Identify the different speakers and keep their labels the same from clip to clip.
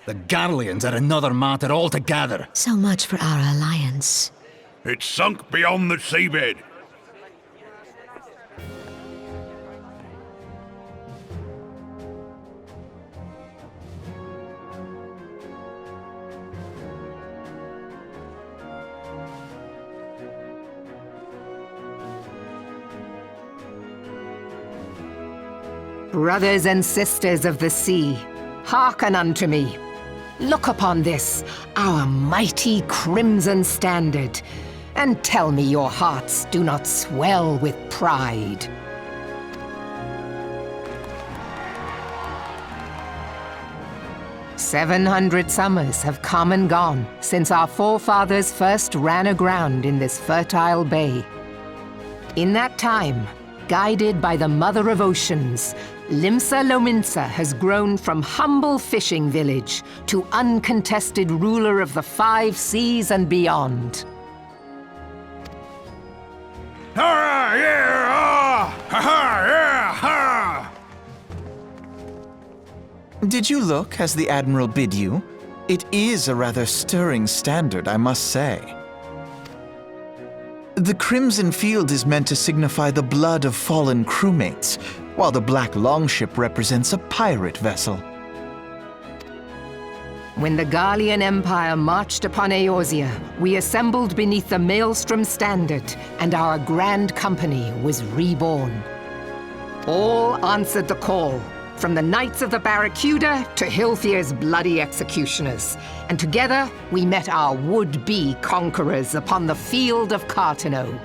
Speaker 1: The Garleans are another matter altogether.
Speaker 2: So much for our alliance.
Speaker 3: It's sunk beyond the seabed.
Speaker 4: Brothers and sisters of the sea, hearken unto me. Look upon this, our mighty crimson standard, and tell me your hearts do not swell with pride. "700 summers have come and gone since our forefathers first ran aground in this fertile bay. In that time, guided by the Mother of Oceans, Limsa Lominsa has grown from humble fishing village to uncontested ruler of the 5 seas and beyond.
Speaker 3: Ah, yeah, ah! Ha-ha, yeah, ha!
Speaker 5: Did you look as the Admiral bid you? It is a rather stirring standard, I must say. The crimson field is meant to signify the blood of fallen crewmates, while the black longship represents a pirate vessel.
Speaker 4: When the Garlean Empire marched upon Eorzea, we assembled beneath the Maelstrom standard, and our grand company was reborn. All answered the call, from the Knights of the Barracuda to Hilthier's bloody executioners, and together we met our would-be conquerors upon the field of Cartano.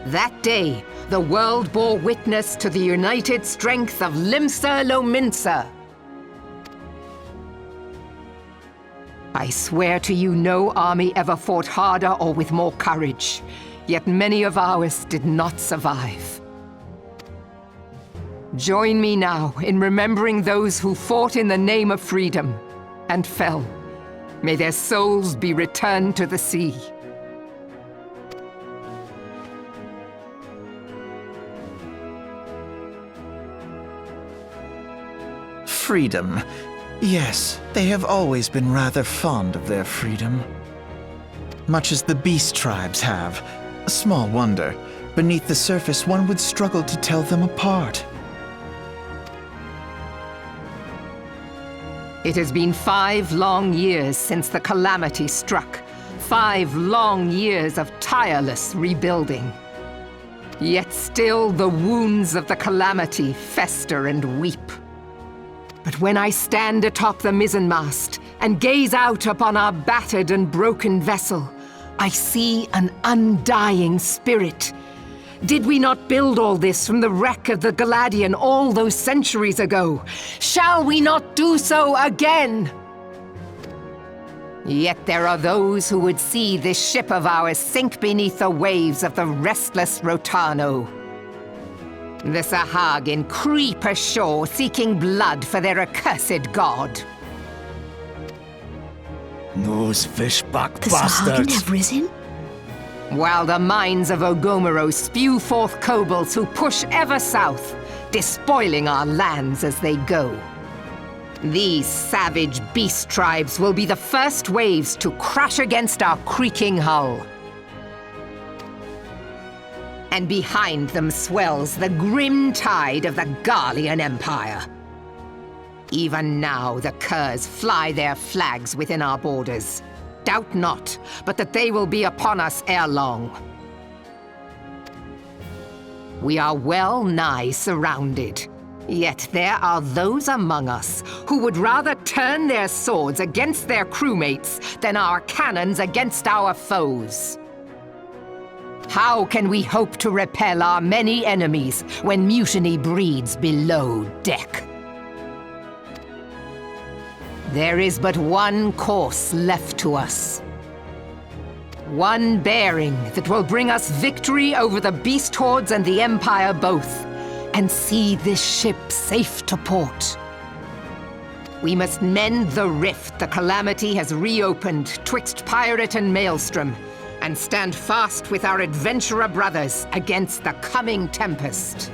Speaker 4: That day, the world bore witness to the united strength of Limsa Lominsa. I swear to you, no army ever fought harder or with more courage, yet many of ours did not survive. Join me now in remembering those who fought in the name of freedom and fell. May their souls be returned to the sea.
Speaker 5: Freedom. Yes, they have always been rather fond of their freedom. Much as the beast tribes have. Small wonder. Beneath the surface, one would struggle to tell them apart.
Speaker 4: It has been 5 long years since the calamity struck. 5 long years of tireless rebuilding. Yet still the wounds of the calamity fester and weep. But when I stand atop the mizzenmast and gaze out upon our battered and broken vessel, I see an undying spirit. Did we not build all this from the wreck of the Galadian all those centuries ago? Shall we not do so again? Yet there are those who would see this ship of ours sink beneath the waves of the restless Rotano. The Sahagin creep ashore seeking blood for their accursed god.
Speaker 1: Those fishback
Speaker 2: The Sahagin
Speaker 1: bastards!
Speaker 2: have risen?
Speaker 4: While the mines of Ogomoro spew forth kobolds who push ever south, despoiling our lands as they go. These savage beast tribes will be the first waves to crash against our creaking hull. And behind them swells the grim tide of the Garlean Empire. Even now the curs fly their flags within our borders. Doubt not, but that they will be upon us ere long. We are well nigh surrounded. Yet there are those among us who would rather turn their swords against their crewmates than our cannons against our foes. How can we hope to repel our many enemies when mutiny breeds below deck? There is but one course left to us. One bearing that will bring us victory over the beast hordes and the Empire both, and see this ship safe to port. We must mend the rift the calamity has reopened twixt pirate and maelstrom, and stand fast with our adventurer brothers against the coming tempest.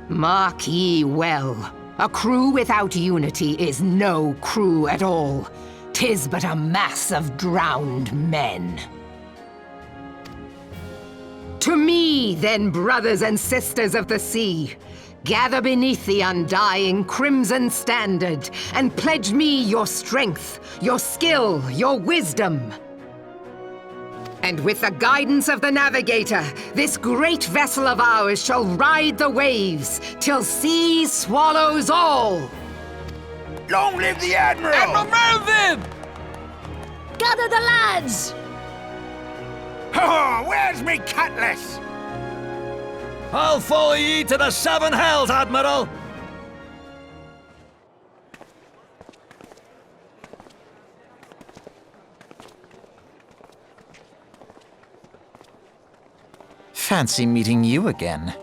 Speaker 4: Mark ye well, A crew without unity is no crew at all. 'Tis but a mass of drowned men. To me, then, brothers and sisters of the sea, gather beneath the undying crimson standard and pledge me your strength, your skill, your wisdom. And with the guidance of the navigator, this great vessel of ours shall ride the waves till sea swallows all.
Speaker 3: Long live the Admiral!
Speaker 1: Admiral Melvin!
Speaker 2: Gather the lads!
Speaker 3: Ha! Where's me cutlass?
Speaker 1: I'll follow ye to the seven hells, Admiral!
Speaker 5: Fancy meeting you again.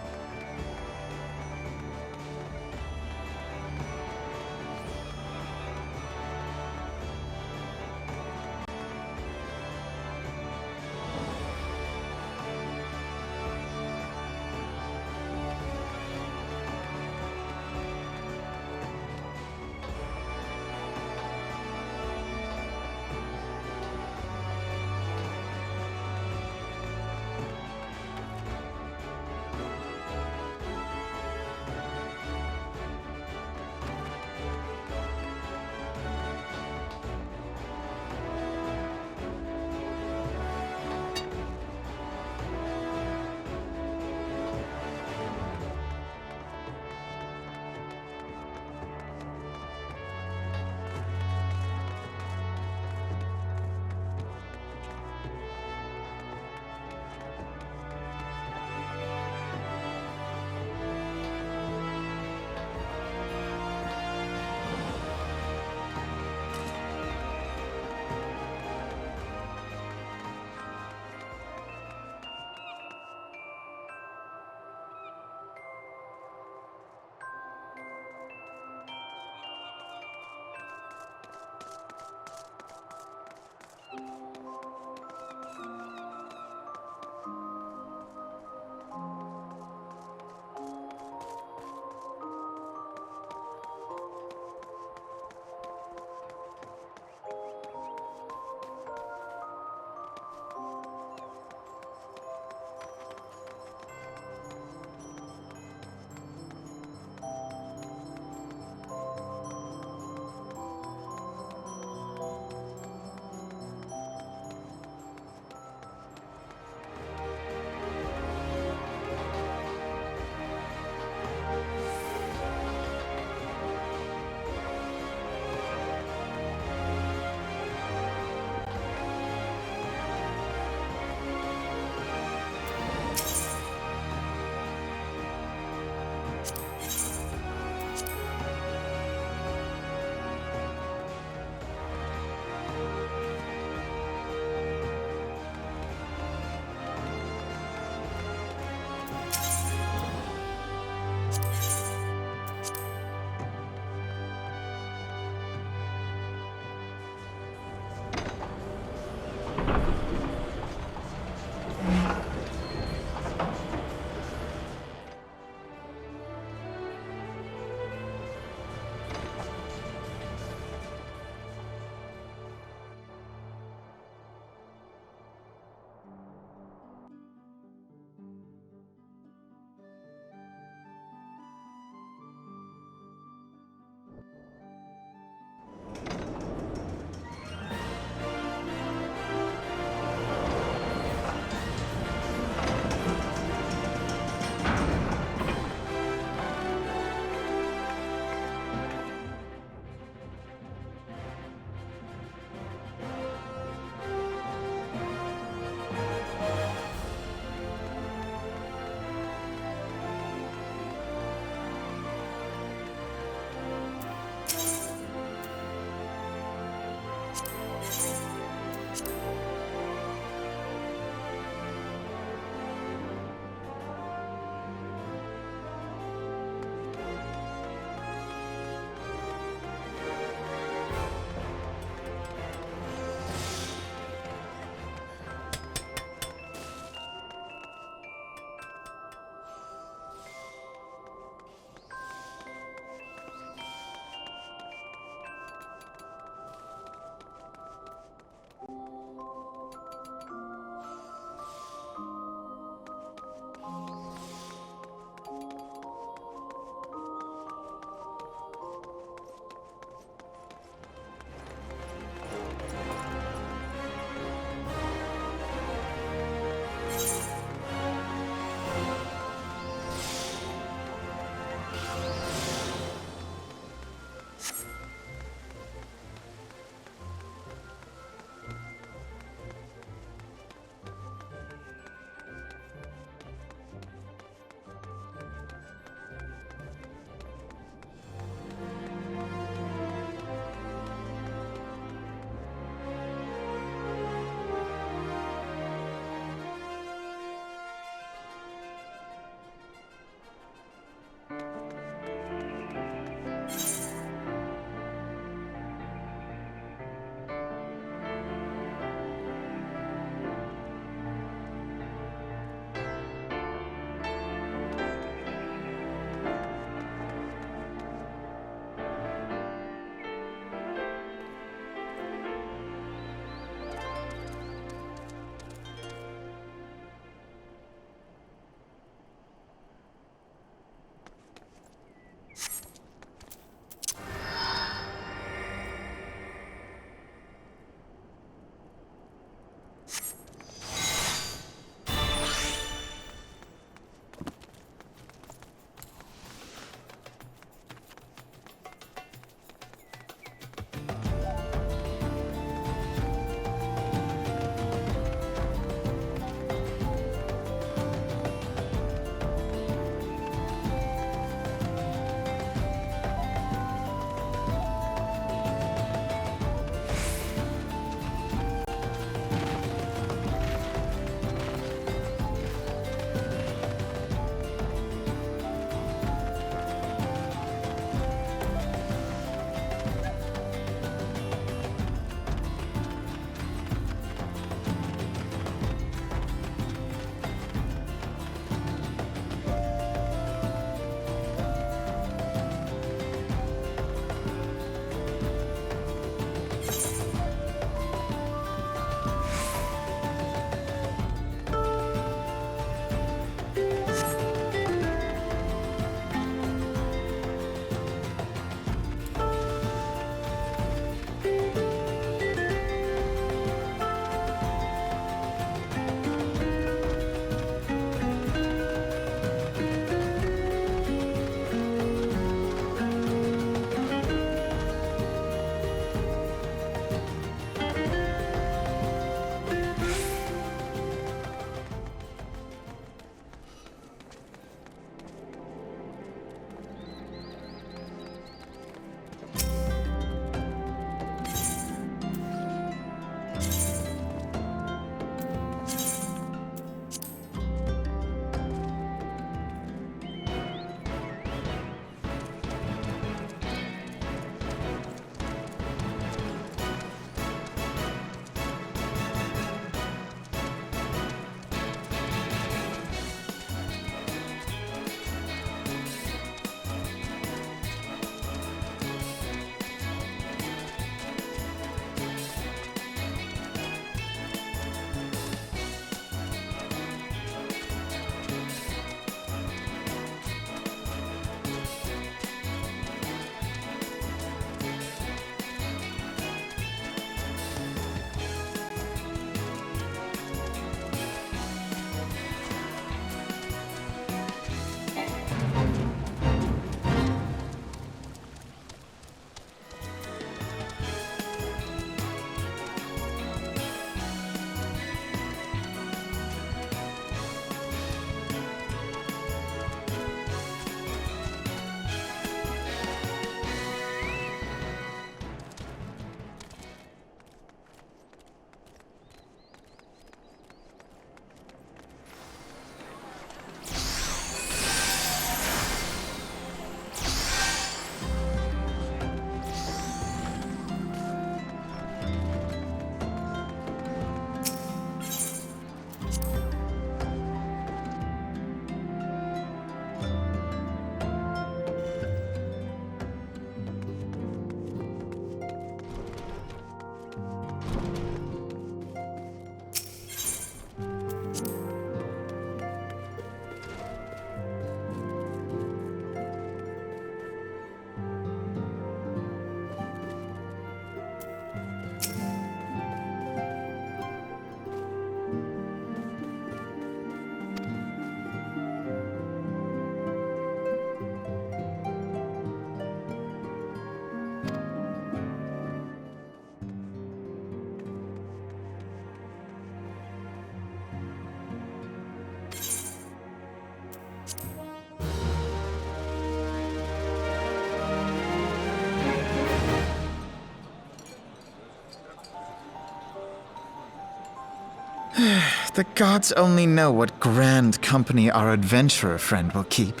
Speaker 5: The gods only know what grand company our adventurer friend will keep.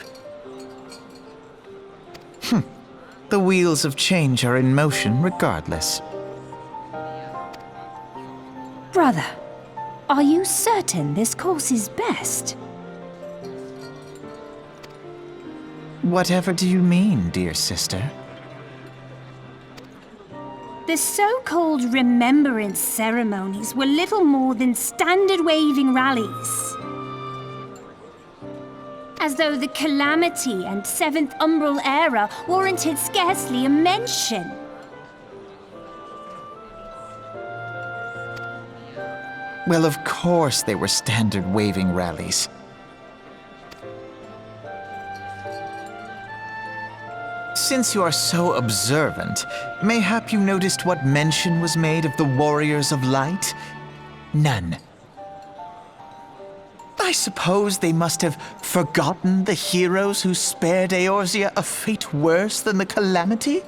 Speaker 5: The wheels of change are in motion regardless.
Speaker 2: Brother, are you certain this course is best?
Speaker 5: Whatever do you mean, dear sister?
Speaker 2: The so-called remembrance ceremonies were little more than standard waving rallies. As though the Calamity and 7th Umbral era warranted scarcely a mention.
Speaker 5: Well, of course they were standard waving rallies. Since you are so observant, mayhap you noticed what mention was made of the Warriors of Light? None. I suppose they must have forgotten the heroes who spared Eorzea a fate worse than the Calamity?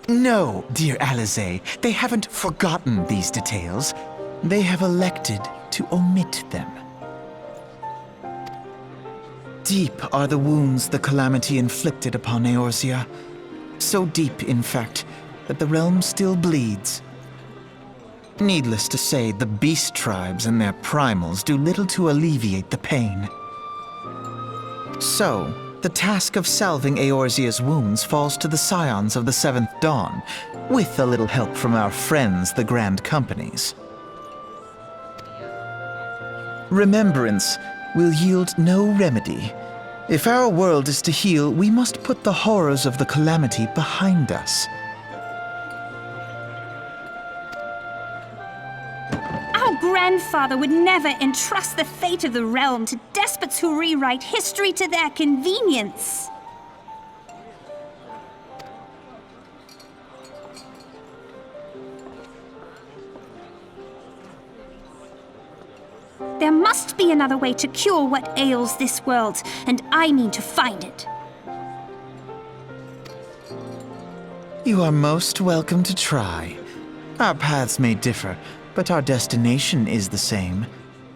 Speaker 5: No, dear Alize, they haven't forgotten these details. They have elected to omit them. Deep are the wounds the Calamity inflicted upon Eorzea. So deep, in fact, that the realm still bleeds. Needless to say, the beast tribes and their primals do little to alleviate the pain. So, the task of salving Eorzea's wounds falls to the scions of the 7th Dawn, with a little help from our friends, the Grand Companies. Remembrance will yield no remedy. If our world is to heal, we must put the horrors of the Calamity behind us.
Speaker 2: Our grandfather would never entrust the fate of the realm to despots who rewrite history to their convenience. There must be another way to cure what ails this world, and I mean to find it.
Speaker 5: You are most welcome to try. Our paths may differ, but our destination is the same.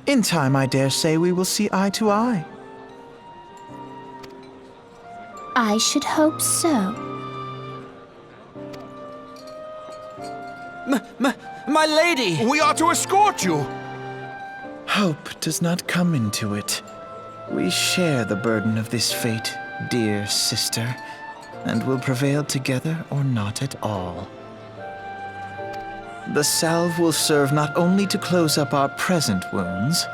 Speaker 5: In time, I dare say we will see eye to eye.
Speaker 2: I should hope so.
Speaker 1: My lady!
Speaker 3: We are to escort you.
Speaker 5: Hope does not come into it. We share the burden of this fate, dear sister, and will prevail together or not at all. The salve will serve not only to close up our present wounds,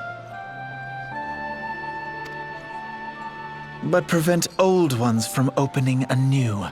Speaker 5: but prevent old ones from opening anew.